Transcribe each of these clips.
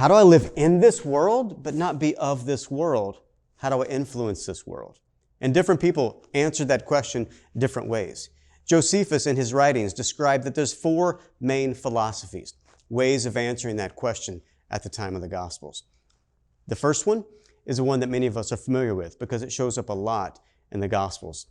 How do I live in this world, but not be of this world? How do I influence this world? And different people answered that question different ways. Josephus, in his writings, described that there's 4 main philosophies, ways of answering that question at the time of the Gospels. The first one is the one that many of us are familiar with because it shows up a lot in the Gospels.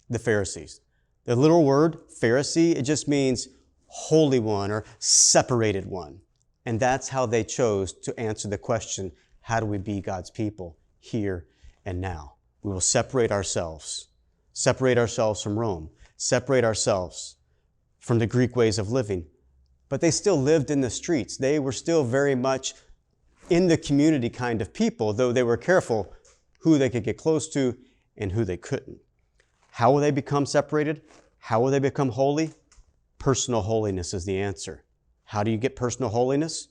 The Pharisees. The literal word, Pharisee, it just means holy one or separated one. And that's how they chose to answer the question, how do we be God's people here and now? We will separate ourselves from Rome, separate ourselves from the Greek ways of living. But they still lived in the streets. They were still very much in the community kind of people, though they were careful who they could get close to and who they couldn't. How will they become separated? How will they become holy? Personal holiness is the answer. How do you get personal holiness?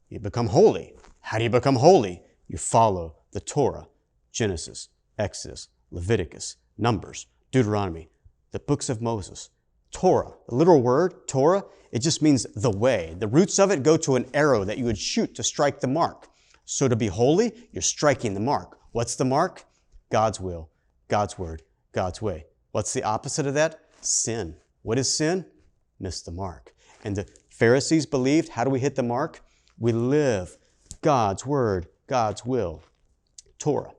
You become holy. How do you become holy? You follow the Torah, Genesis, Exodus, Leviticus, Numbers, Deuteronomy, the books of Moses. Torah, the literal word, Torah, it just means the way. The roots of it go to an arrow that you would shoot to strike the mark. So to be holy, you're striking the mark. What's the mark? God's will, God's word, God's way. What's the opposite of that? Sin. What is sin? Miss the mark. And the Pharisees believed, how do we hit the mark? We live God's word, God's will, Torah.